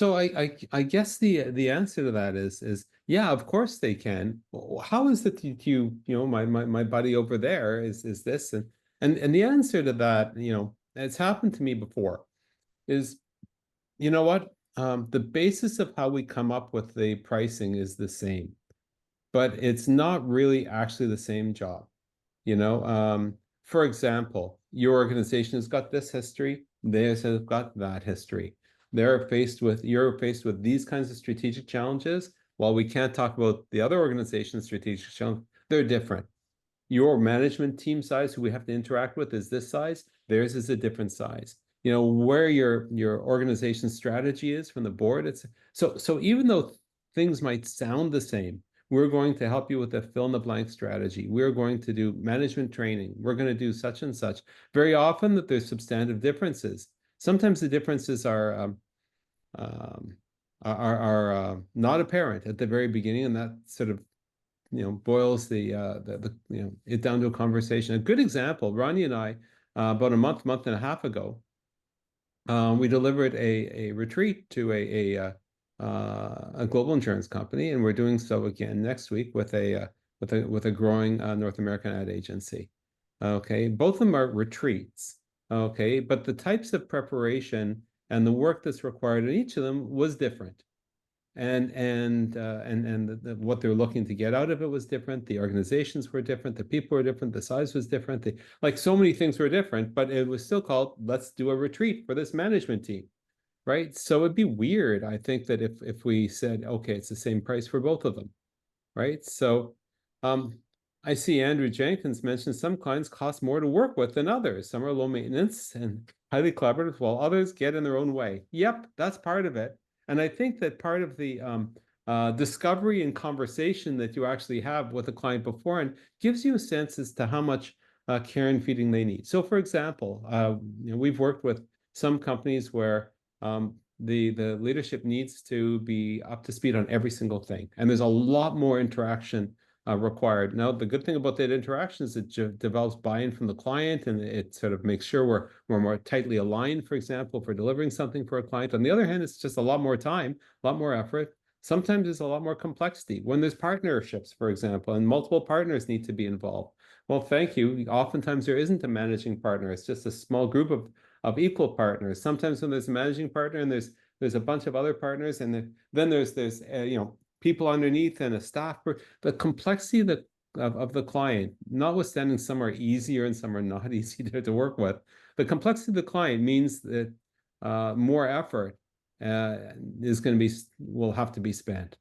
So I guess the answer to that is yeah, of course they can. How is it that my buddy over there is this and the answer to that, it's happened to me before, is you know what? The basis of how we come up with the pricing is the same, but it's not really actually the same job. For example, your organization has got this history, theirs has got that history. You're faced with these kinds of strategic challenges. While we can't talk about the other organization's strategic challenge, they're different. Your management team size, who we have to interact with, is this size. Theirs is a different size. Where your organization's strategy is from the board. So even though things might sound the same, we're going to help you with a fill in the blank strategy. We're going to do management training. We're going to do such and such. Very often that there's substantive differences. Sometimes the differences um, not apparent at the very beginning, and that sort of boils it down to a conversation. A good example, Ronnie and I, about a month and a half ago, we delivered a retreat to a global insurance company, and we're doing so again next week with a growing North American ad agency. Okay, both of them are retreats. Okay, but the types of preparation and the work that's required in each of them was different. What they're looking to get out of it was different. The organizations were different. The people were different. The size was different. Like so many things were different, but it was still called, let's do a retreat for this management team, right? So it'd be weird, I think, that if we said, okay, it's the same price for both of them, right? So I see Andrew Jenkins mentioned some clients cost more to work with than others. Some are low maintenance and highly collaborative, while others get in their own way. Yep, that's part of it. And I think that part of the discovery and conversation that you actually have with a client beforehand gives you a sense as to how much care and feeding they need. So, for example, we've worked with some companies where the leadership needs to be up to speed on every single thing, and there's a lot more interaction required. Now, the good thing about that interaction is it develops buy-in from the client, and it sort of makes sure we're more tightly aligned, for example, for delivering something for a client. On the other hand, it's just a lot more time, a lot more effort. Sometimes there's a lot more complexity. When there's partnerships, for example, and multiple partners need to be involved. Well, thank you. Oftentimes there isn't a managing partner. It's just a small group of equal partners. Sometimes when there's a managing partner and there's a bunch of other partners, and then there's people underneath and a staff. The complexity of the client, notwithstanding some are easier and some are not easy to work with, the complexity of the client means that more effort will have to be spent.